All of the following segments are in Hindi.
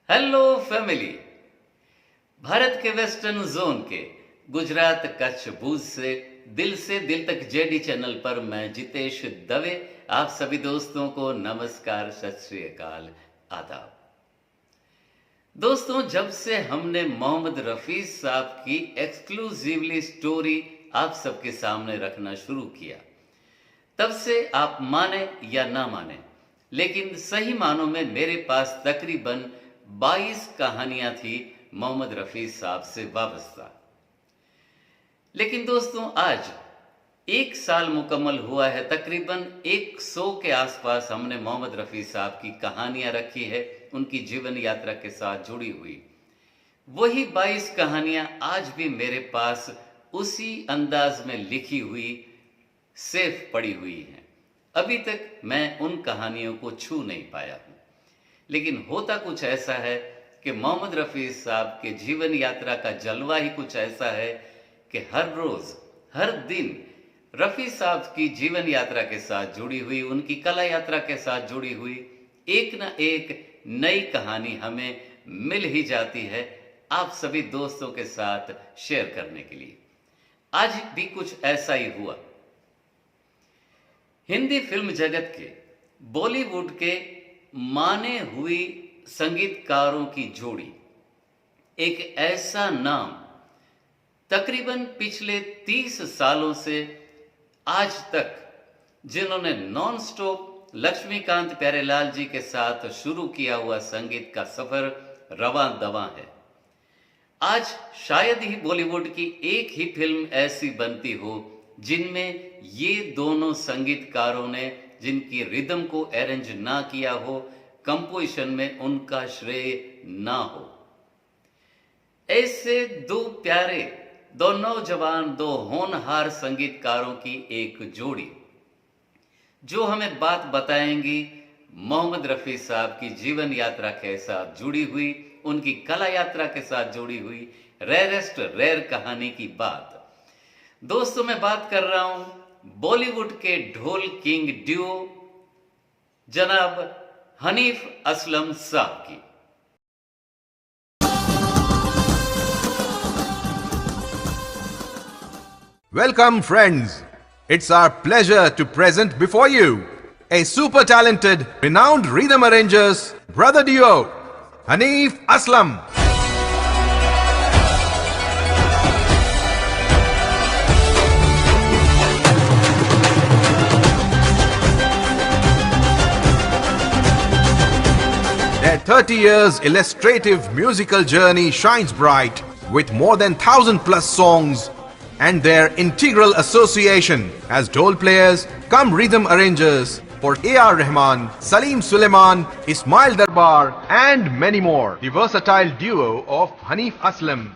Hello family. भारत के वेस्टर्न जोन के गुजरात कच्छ भुज से दिल तक जेडी चैनल पर मैं जितेश दवे आप सभी दोस्तों को नमस्कार, सत श्री अकाल, आदाब। दोस्तों, जब से हमने मोहम्मद रफी साहब की एक्सक्लूसिवली स्टोरी आप सबके सामने रखना शुरू किया, तब से आप माने या ना माने, लेकिन सही मानों में मेरे पास तकरीबन 22 कहानियां थी मोहम्मद रफी साहब से वाबस्ता। लेकिन दोस्तों, आज 1 साल मुकम्मल हुआ है। तकरीबन 100 के आसपास हमने मोहम्मद रफी साहब की कहानियां रखी है, उनकी जीवन यात्रा के साथ जुड़ी हुई। वही 22 कहानियां आज भी मेरे पास उसी अंदाज में लिखी हुई सेफ पड़ी हुई हैं। अभी तक मैं उन कहानियों को छू नहीं पाया हूं, लेकिन होता कुछ ऐसा है कि मोहम्मद रफी साहब के जीवन यात्रा का जलवा ही कुछ ऐसा है कि हर रोज हर दिन रफी साहब की जीवन यात्रा के साथ जुड़ी हुई, उनकी कला यात्रा के साथ जुड़ी हुई एक ना एक नई कहानी हमें मिल ही जाती है आप सभी दोस्तों के साथ शेयर करने के लिए। आज भी कुछ ऐसा ही हुआ। हिंदी फिल्म जगत के, बॉलीवुड के माने हुई संगीतकारों की जोड़ी, एक ऐसा नाम तकरीबन पिछले 30 सालों से आज तक, जिन्होंने नॉन स्टॉप लक्ष्मीकांत प्यारेलाल जी के साथ शुरू किया हुआ संगीत का सफर रवां दवां है। आज शायद ही बॉलीवुड की एक ही फिल्म ऐसी बनती हो जिनमें ये दोनों संगीतकारों ने, जिनकी रिदम को अरेंज ना किया हो, कंपोजिशन में उनका श्रेय ना हो। ऐसे दो प्यारे, दो नौजवान, दो होनहार संगीतकारों की एक जोड़ी जो हमें बात बताएंगी मोहम्मद रफी साहब की जीवन यात्रा के साथ जुड़ी हुई, उनकी कला यात्रा के साथ जुड़ी हुई रेयरेस्ट रेयर कहानी की बात। दोस्तों, मैं बात कर रहा हूं बॉलीवुड के ढोल किंग ड्यूओ जनाब हनीफ असलम साहब की। Welcome friends, it's our pleasure to present before you a super talented, renowned rhythm arrangers, brother duo, Hanif Aslam. Their 30 years illustrative musical journey shines bright with more than 1,000 plus songs, and their integral association as dhol players cum rhythm arrangers for A.R. Rahman, Salim Suleiman, Ismail Darbar and many more. The versatile duo of Hanif Aslam.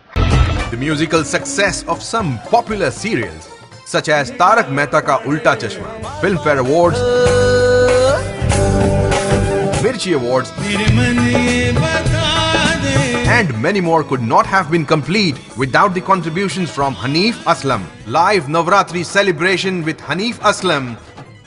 The musical success of some popular serials such as Tarak Mehta Ka Ulta Chashma, Filmfare Awards, Mirchi Awards and many more could not have been complete without the contributions from Hanif Aslam. Live Navratri celebration with Hanif Aslam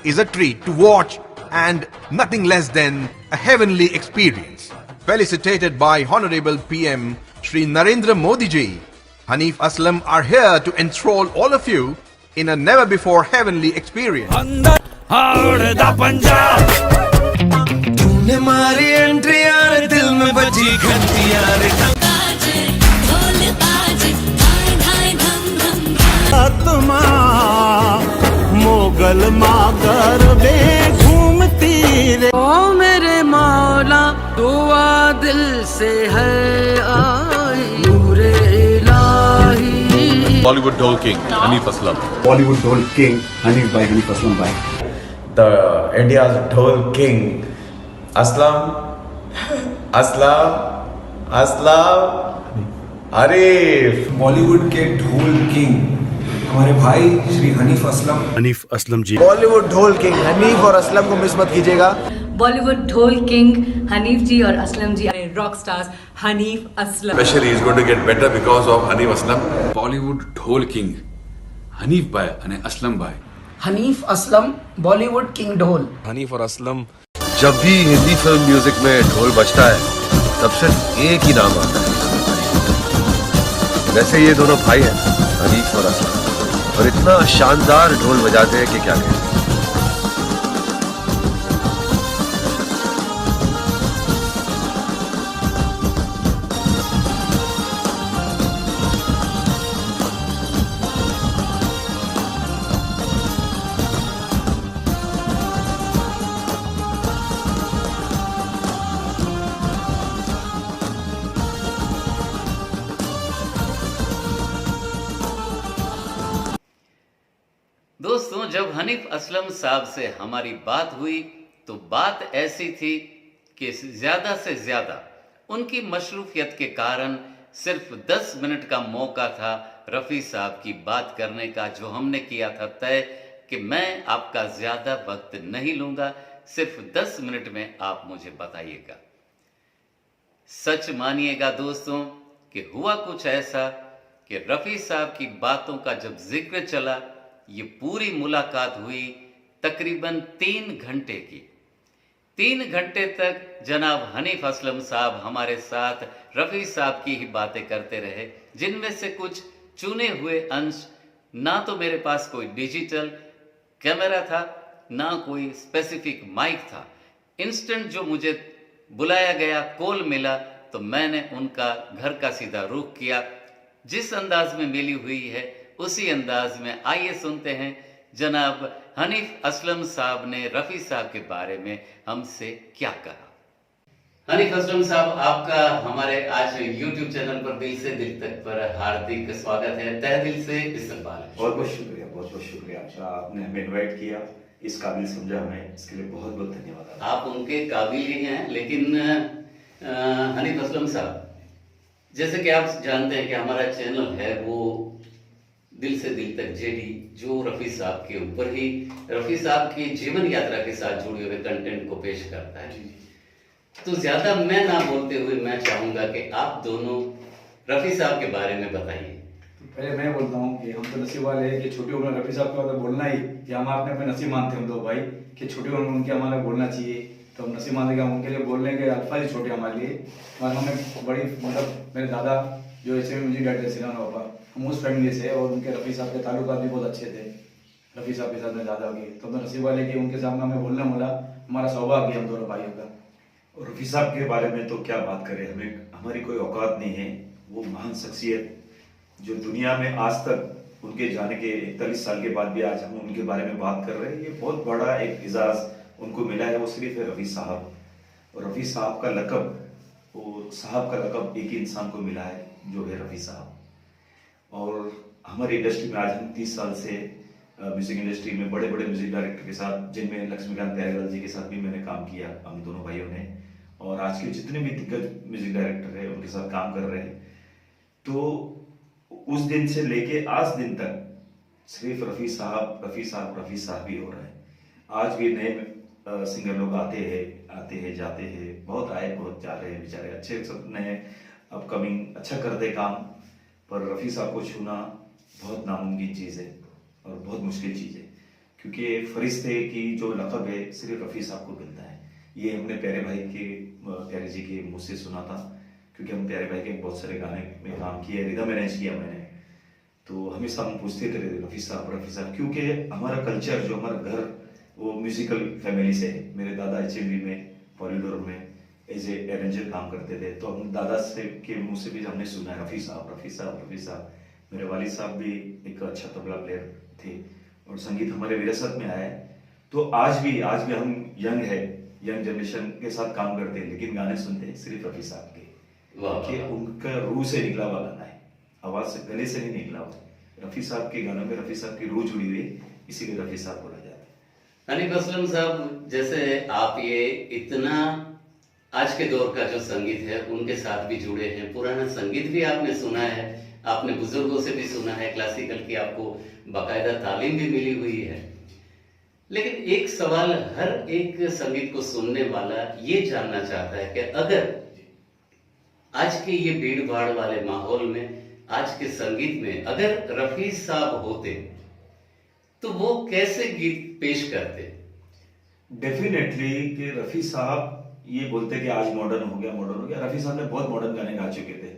is a treat to watch and nothing less than a heavenly experience. Felicitated by Honorable PM Shri Narendra Modi ji, Hanif Aslam are here to enthrall all of you in a never before heavenly experience. मारी एंट्री यार, दिल में बजी घंटी यार, आत्मा मोगल मागर बे घूमती रे। ओ मेरे मौला, दुआ दिल से है आई, नूरे इलाही। Bollywood Dhol King, Hanif Aslam. Bollywood Dhol King, Hanif bhai, Hanif Aslam bhai. The India's Dhol King, Aslam, Arif. Bollywood के ढोल किंग हमारे भाई श्री हनीफ असलम। हनीफ असलम जी. बॉलीवुड ढोल किंग हनीफ और असलम को मिस मत कीजिएगा। बॉलीवुड ढोल किंग हनीफ जी और Aslam ji, rock stars Hanif Aslam. Especially is going to get better because of Hanif Aslam. Bollywood Dhol King, Hanif bhai and Aslam bhai. Hanif Aslam, Bollywood king ढोल। हनीफ और असलम। जब भी हिंदी फिल्म म्यूजिक में ढोल बजता है तब सिर्फ एक ही नाम आता है। वैसे ये दोनों भाई हैं, हनीफ और असलम, और इतना शानदार ढोल बजाते हैं कि क्या कहें। दोस्तों, जब हनीफ असलम साहब से हमारी बात हुई तो बात ऐसी थी कि ज़्यादा से ज़्यादा उनकी मशरूफियत के कारण सिर्फ 10 मिनट का मौका था रफ़ी साहब की बात करने का, जो हमने किया था तय कि मैं आपका ज़्यादा वक्त नहीं लूँगा, सिर्फ 10 मिनट में आप मुझे बताइएगा। सच मानिएगा दोस्तों कि हुआ कुछ ऐसा कि रफ़ी साहब की बातों का जब जिक्र चला, ये पूरी मुलाकात हुई तकरीबन 3 घंटे की। 3 घंटे तक जनाब हनीफ असलम साहब हमारे साथ रफ़ी साहब की ही बातें करते रहे, जिनमें से कुछ चुने हुए अंश, ना तो मेरे पास कोई डिजिटल कैमरा था, ना कोई स्पेसिफिक माइक था। इंस्टेंट जो मुझे बुलाया गया, कॉल मिला, तो मैंने उनका घर का सीधा रुख किया। जिस अंदाज में मिली हुई है उसी अंदाज में आइए सुनते हैं जनाब हनीफ असलम साहब ने रफ़ी साहब के बारे में हमसे क्या कहा। हनीफ असलम साहब, आपका हमारे आज YouTube चैनल पर दिल से दिल तक पर हार्दिक स्वागत है, तहे दिल से इस्तकबाल है। बहुत बहुत शुक्रिया, बहुत बहुत शुक्रिया। अच्छा, आपने हमें इनवाइट किया, इस काबिल समझा हमें, इसके लिए बहुत बहुत धन्यवाद। आप उनके काबिल ही हैं। लेकिन हनीफ असलम साहब, जैसे कि आप जानते हैं कि हमारा चैनल है वो दिल से दिल तक जेडी, जो रफ़ी साहब के ऊपर ही, रफ़ी साहब की जीवन यात्रा के साथ जुड़े हुए कंटेंट को पेश करता है। तो ज्यादा मैं ना बोलते हुए मैं चाहूंगा कि आप दोनों रफ़ी साहब के बारे में बताइए। तो पहले मैं बोलता हूँ कि हम तो नसीब वाले हैं कि छोटी उम्र में रफ़ी साहब के बारे में बोलना ही, कि हम अपने अपने नसीब मानते हैं हम दो भाई कि छोटी उम्र में उनके हमारे बोलना चाहिए। तो हम नसीब मानते हैं, उनके लिए बोलने के अल्फाज ही छोटे हमारे लिए। और हमें बड़ी, मतलब मेरे दादा जो ऐसे म्यूजिक डायरेक्टर सिनाना पापा, हम उस फैमिली से, और उनके रफ़ी साहब के ताल्लुकात भी बहुत अच्छे थे रफ़ी साहब के साथ में दादा के। तो हम नसीब वाले कि उनके सामने हमें बोलना मिला, हमारा सौभाग्य हम दोनों भाइयों का। और रफ़ी साहब के बारे में तो क्या बात करें, हमें हमारी कोई औकात नहीं है। वो महान शख्सियत जो दुनिया में आज तक उनके जाने के 41 साल के बाद भी आज हम उनके बारे में बात कर रहे हैं, ये बहुत बड़ा एक एजाज़ उनको मिला है। वो सिर्फ है रफ़ी साहब। और रफ़ी साहब का लक़ब, वो साहब का लक़ब एक ही इंसान को मिला है, जो है रफ़ी साहब। और हमारी इंडस्ट्री में आज हम 30 साल से म्यूजिक इंडस्ट्री में बड़े बड़े म्यूजिक डायरेक्टर के साथ, जिनमें लक्ष्मीकांत प्यारेलाल जी के साथ भी मैंने काम किया, हम दोनों भाइयों ने, और आज के जितने भी दिग्गज म्यूजिक डायरेक्टर हैं उनके साथ काम कर रहे हैं। तो उस दिन से लेके आज दिन तक सिर्फ रफ़ी साहब रफ़ी साहब रफ़ी साहब ही हो रहा है। आज भी नए सिंगर लोग आते हैं जाते हैं, बहुत आए बहुत जा रहे हैं बेचारे, अच्छे सब नए अपकमिंग अच्छा करते काम, पर रफ़ी साहब को छूना बहुत नामुमकिन चीज़ है और बहुत मुश्किल चीज़ है, क्योंकि फरिश्ते की जो लक़ब है सिर्फ रफ़ी साहब को मिलता है। ये हमने प्यारे जी के मुँह से सुना था, क्योंकि हम प्यारे भाई के बहुत सारे गाने में काम किए, रिदम अरेंज किया मैंने। तो हमेशा हम पूछते थे रफ़ी साहब, क्योंकि हमारा कल्चर, जो हमारा घर, वो म्यूजिकल फैमिली से है। मेरे दादा HMV में पॉलीडोर में एज ए अरेंजर काम करते थे, तो हम दादा से के मुँह से भी हमने सुना है रफ़ी साहब। मेरे वालिद साहब भी एक अच्छा तबला प्लेयर थे और संगीत हमारे विरासत में आया है। तो आज भी हम यंग जनरेशन के साथ काम करते हैं, लेकिन गाने सुनते हैं सिर्फ रफ़ी साहब के, कि उनका रूह से निकला हुआ गाना है, आवाज से, गले से नहीं निकला हुआ। रफ़ी साहब के गानों में रफ़ी साहब की रूह जुड़ी हुई, इसीलिए रफ़ी साहब बोला जाता है। हनीफ असलम साहब, जैसे आप ये इतना आज के दौर का जो संगीत है उनके साथ भी जुड़े हैं, पुराना संगीत भी आपने सुना है, आपने बुजुर्गों से भी सुना है, क्लासिकल की आपको बाकायदा तालीम भी मिली हुई है। लेकिन एक सवाल हर एक संगीत को सुनने वाला ये जानना चाहता है कि अगर आज के ये भीड़ भाड़ वाले माहौल में, आज के संगीत में अगर रफ़ी साहब होते तो वो कैसे गीत पेश करते? डेफिनेटली कि रफ़ी साहब ये बोलते कि आज मॉडर्न हो गया। रफी साहब ने बहुत मॉडर्न गाने गा चुके थे।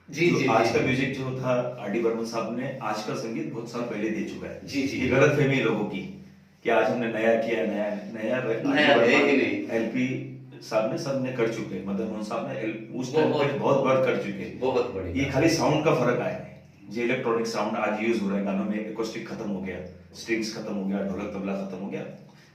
जी जी आज का म्यूजिक जो था आर.डी. बर्मन साहब ने आज का संगीत बहुत साल पहले दे चुका है। जी जी ये गलत फहमी लोगों की कि आज हमने नया किया, नया है ही नहीं। एलपी साहब ने सब ने कर चुके, मदन मोहन साहब ने उस टाइम पे बहुत बार कर चुके। बहुत बढ़िया। ये खाली साउंड का फर्क आया है। जो इलेक्ट्रॉनिक साउंड आज यूज हो रहा है गानों में, एकोस्टिक खत्म हो गया, स्ट्रिंग्स खत्म हो गया, ढोलक तबला खत्म हो गया,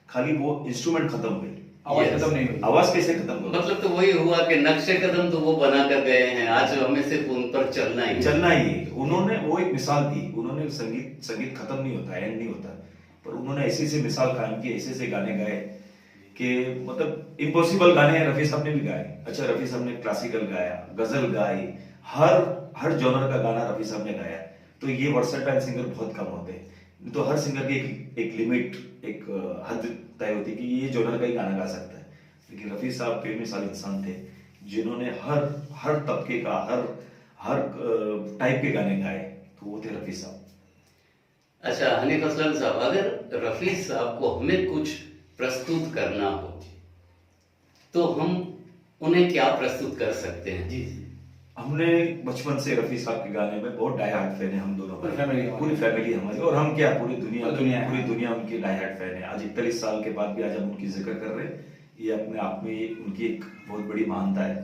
खाली वो इंस्ट्रूमेंट खत्म हो गई, आवाज खत्म नहीं हुई। आवाज कैसे खत्म हो? मतलब तो वही हुआ कि नक्शे कदम तो वो बना कर गए हैं, आज हमें सिर्फ उन पर चलना ही। उन्होंने वो एक मिसाल दी। उन्होंने संगीत खत्म नहीं होता, एंड नहीं होता, पर उन्होंने ऐसी मिसाल कायम की, ऐसे गाने गाए कि मतलब इम्पॉसिबल गाने रफी साहब ने भी गाए। अच्छा, रफी साहब ने क्लासिकल गाया, गजल गाई, हर जॉनर का गाना रफी साहब ने गाया। तो ये वर्सेटाइल सिंगर बहुत कम होते हैं। तो हर सिंगर की एक लिमिट, एक हद तय होती है कि ये जॉनर का ही गाना गा सकता है। लेकिन रफी साहब बेमिसाल इंसान थे जिन्होंने हर तबके का, हर टाइप के गाने गाए। तो वो थे रफी साहब। अच्छा हनीफ असलम साहब, अगर रफी साहब को हमें कुछ प्रस्तुत करना हो तो हम उन्हें क्या प्रस्तुत कर सकते हैं? जी, हमने बचपन से रफी साहब के गाने में बहुत डाई हार्ट फैन है हम दोनों, पूरी फैमिली हमारी, और हम क्या पूरी दुनिया उनकी डाई हार्ट फैन है। आज 41 साल के बाद भी आज हम उनकी जिक्र कर रहे हैं, ये अपने आप में उनकी एक बहुत बड़ी महानता है।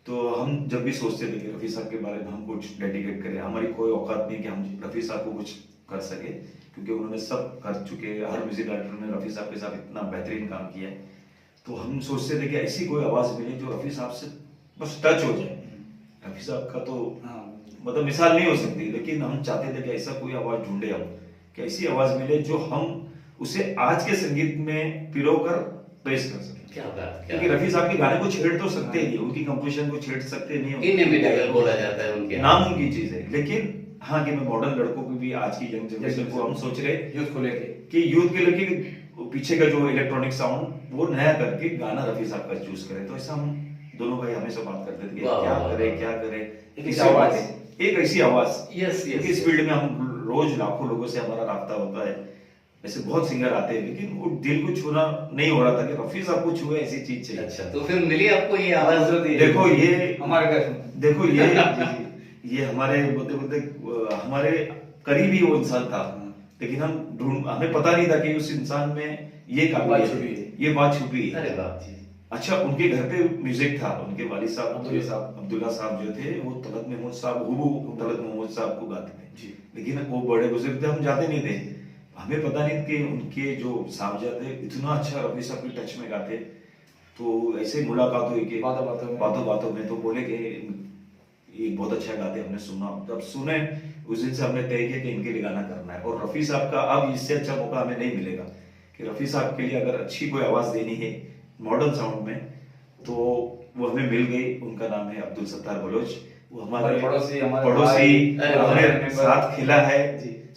तो हम जब भी सोचते थे कि रफी साहब के बारे में हम कुछ डेडिकेट करें, हमारी कोई औकात नहीं कि हम रफी साहब को कुछ कर सके, क्योंकि उन्होंने सब कर चुके। हर म्यूजिक डायरेक्टर ने रफी साहब के साथ इतना बेहतरीन काम किया है। तो हम सोचते थे कि ऐसी कोई आवाज मिले जो रफी साहब से बस टच हो जाए। रफी साहब का तो मतलब मिसाल नहीं हो सकती, लेकिन हम चाहते थे कि ऐसा कोई आवाज ढूंढे हम, कि ऐसी आवाज मिले जो हम उसे आज के संगीत में पिरोकर पेश कर सकें। क्या बात, क्योंकि रफी साहब के गाने को छेड़ तो सकते ही नहीं, उनकी कंपोजिशन को छेड़ सकते नहीं, इनएविटेबल बोला जाता है उनके नाम उनकी चीज है। लेकिन हाँ, कि मैं मॉडर्न लड़कों को भी, आज की यंग जनरेशन को हम सोच रहे यूथ को लेके कि यूथ के लेके पीछे का जो इलेक्ट्रॉनिक साउंड वो नया करके गाना रफी साहब का चूज करें। तो ऐसा हम दोनों भाई हमेशा बात करते थे कि क्या करें एक ऐसी आवाज। यस इस फील्ड में हम रोज लाखों लोगों से हमारा राब्ता होता है, ऐसे बहुत सिंगर आते हैं, लेकिन वो दिल को छूना नहीं हो रहा था कि रफी साहब को छुए, ऐसी चीज चाहिए। अच्छा, तो फिर मिली आपको ये आवाज? देखो ये हमारे देखो ये हमारे बोलते हमारे करीबी वो इंसान था, लेकिन हमें पता नहीं था कि उस इंसान में ये काबिलियत, ये बात छुपी है। अरे बाप जी। अच्छा, उनके घर पे म्यूजिक था, उनके वालिद साहब अब्दुल्ला साहब जो थे वो तलत महमूद साहब तलत महमूद साहब को गाते थे, लेकिन वो बड़े बुजुर्ग थे, हम जाते नहीं थे। हमें पता नहीं कि उनके जो साहबजादे इतना अच्छा रफी साहब के टच में गाते। तो ऐसे मुलाकात हुई कि बातों में तो बोले कि ये बहुत अच्छा गाते, हमने सुना। जब सुने उस दिन से हमने तय किया कि इनके लिए गाना करना है। और रफी साहब का अब इससे अच्छा मौका हमें नहीं मिलेगा कि रफी साहब के लिए अगर अच्छी कोई आवाज देनी है मॉडर्न साउंड में, तो वो हमें मिल गई। उनका नाम है अब्दुल सत्तार बलोच। वो हमारे पड़ोसी हमारे साथ खिला है,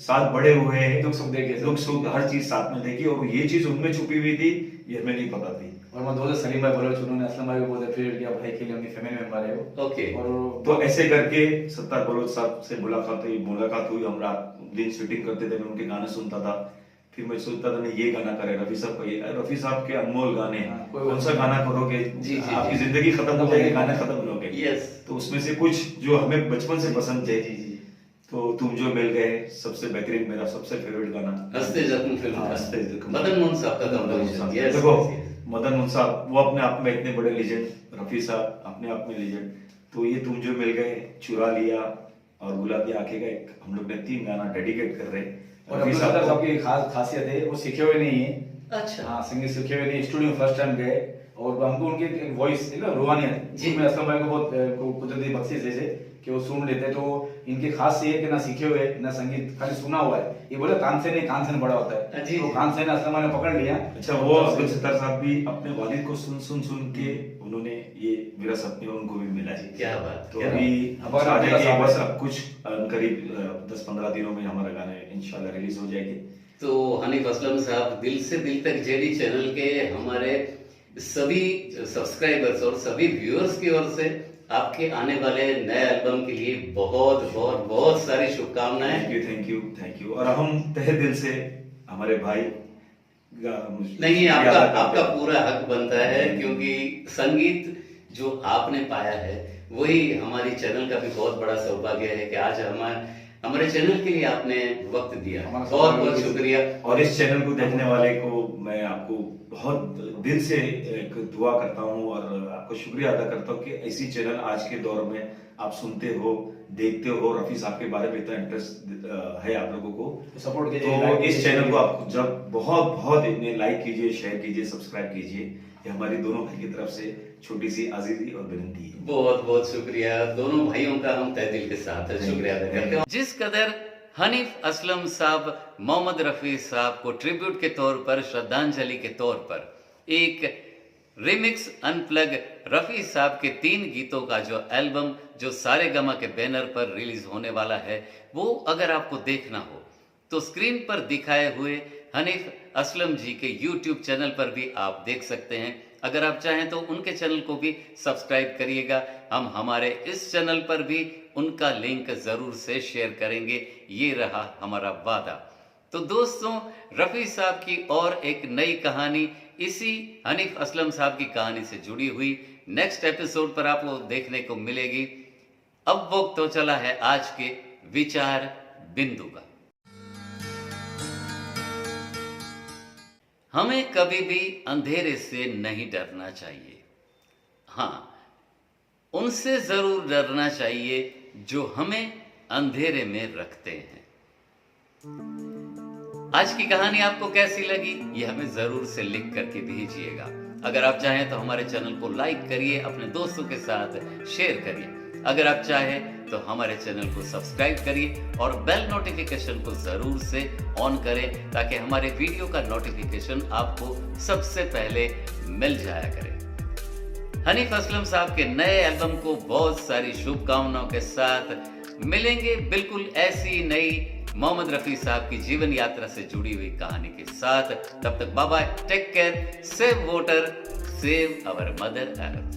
साथ बड़े हुए हैं, दुख सुख हर चीज साथ में देखी, और ये चीज उनमें छुपी हुई थी, ये हमें नहीं पता थी। और मैं 2 सलीम भाई बलोच, उन्होंने असलम भाई को बहुत अप्रिशिएट किया, भाई के लिए अपनी फैमिली मेंबर है वो। ओके। और तो ऐसे करके सत्तार बलोच साहब से मुलाकात हुई। हम रात दिन शूटिंग करते थे, मैं उनके गाने सुनता था, फिर मैं सोचता था नहीं ये गाना करे रफी साहब का। ये रफी साहब के अनमोल गाने, कौन सा गाना करोगे आपकी जिंदगी खत्म हो जाएगी, गाने खत्म हो गए। यस। तो उसमें से कुछ जो हमें बचपन से पसंद थे, तो तुम जो मिल गए सबसे बेहतरीन, मेरा सबसे फेवरेट गाना हंसते जख्म फिल्म, हंसते जख्म, मदन मोहन साहब का कंपोजिशन। देखो मदन मोहन साहब वो अपने आप में इतने बड़े लेजेंड, रफी साहब अपने आप में लेजेंड। तो ये तुम जो मिल गए, चुरा लिया और गुलाबी आंखें का एक हम लोग ने 3 गाना डेडिकेट कर रहे हैं। और रफी साहब की खासियत है वो सीखे हुए नहीं है। अच्छा। हाँ, संगीत सीखे हुए नहीं, स्टूडियो फर्स्ट टाइम गए, और हमको उनकी वॉइस रूहानियत जी में असलम भाई को बहुत कुदरती बख्शिश है कि वो सुन लेते। तो इनकी खास ये है कि ना सीखे हुए ना संगीत खाली सुना हुआ है। ये बोले कान से नहीं, कान से बड़ा होता है, तो कान से असलम भाई ने पकड़ लिया। अच्छा, वो अब्दुल सत्तार साहब भी अपने वालिद को सुन के उन्होंने ये विरासत में उनको भी मिला जी। क्या बात। तो अभी आ जाएगी, बस अब कुछ करीब 10-15 दिनों में हमारा गाना इंशाल्लाह रिलीज हो जाएगी। तो हनीफ असलम साहब, दिल से दिल तक जेडी चैनल के हमारे सभी सब्सक्राइबर्स और सभी व्यूअर्स की ओर से आपके आने वाले नए एल्बम के लिए बहुत बहुत बहुत सारी शुभकामनाएं। Thank you. और हम तहे दिल से हमारे भाई नहीं, आपका पूरा हक बनता है, क्योंकि संगीत जो आपने पाया है वही हमारी चैनल का भी बहुत बड़ा सौभाग्य है कि आज हमारे चैनल के लिए आपने वक्त दिया। बहुत बहुत शुक्रिया। और इस चैनल को देखने वाले को मैं आपको बहुत दिल से एक दुआ करता हूँ और आपको शुक्रिया अदा करता हूँ कि ऐसी चैनल आज के दौर में आप सुनते हो, देखते हो। रफी साहब के बारे में इतना इंटरेस्ट है आप लोगों को, सपोर्ट कीजिए। तो इस चैनल को आप जब बहुत इतने लाइक कीजिए, शेयर कीजिए, सब्सक्राइब कीजिए। ये हमारी दोनों भाई की तरफ से छोटी सी आजीजी और विनती है। बहुत बहुत शुक्रिया। दोनों भाइयों का हम तहे दिल के साथ शुक्रिया अदा करते हैं। जिस कदर हनीफ असलम साहब मोहम्मद रफी साहब को ट्रिब्यूट के तौर पर, श्रद्धांजलि के तौर पर एक रिमिक्स अनप्लग रफी साहब के 3 गीतों का जो एल्बम जो सारेगामा के बैनर पर रिलीज होने वाला है, वो अगर आपको देखना हो तो स्क्रीन पर दिखाए हुए हनीफ असलम जी के YouTube चैनल पर भी आप देख सकते हैं। अगर आप चाहें तो उनके चैनल को भी सब्सक्राइब करिएगा। हम हमारे इस चैनल पर भी उनका लिंक जरूर से शेयर करेंगे, ये रहा हमारा वादा। तो दोस्तों, रफी साहब की और एक नई कहानी इसी हनीफ असलम साहब की कहानी से जुड़ी हुई नेक्स्ट एपिसोड पर आपको देखने को मिलेगी। अब वक्त तो चला है आज के विचार बिंदु का। हमें कभी भी अंधेरे से नहीं डरना चाहिए। हाँ, उनसे जरूर डरना चाहिए जो हमें अंधेरे में रखते हैं। आज की कहानी आपको कैसी लगी, ये हमें जरूर से लिख करके भेजिएगा। अगर आप चाहें तो हमारे चैनल को लाइक करिए, अपने दोस्तों के साथ शेयर करिए। अगर आप चाहें तो हमारे चैनल को सब्सक्राइब करिए और बेल नोटिफिकेशन को जरूर से ऑन करें, ताकि हमारे वीडियो का नोटिफिकेशन आपको सबसे पहले मिल जाया करे। हनीफ असलम साहब के नए एल्बम को बहुत सारी शुभकामनाओं के साथ मिलेंगे, बिल्कुल ऐसी नई मोहम्मद रफी साहब की जीवन यात्रा से जुड़ी हुई कहानी के साथ। तब तक bye bye, take care, save water, save our mother earth.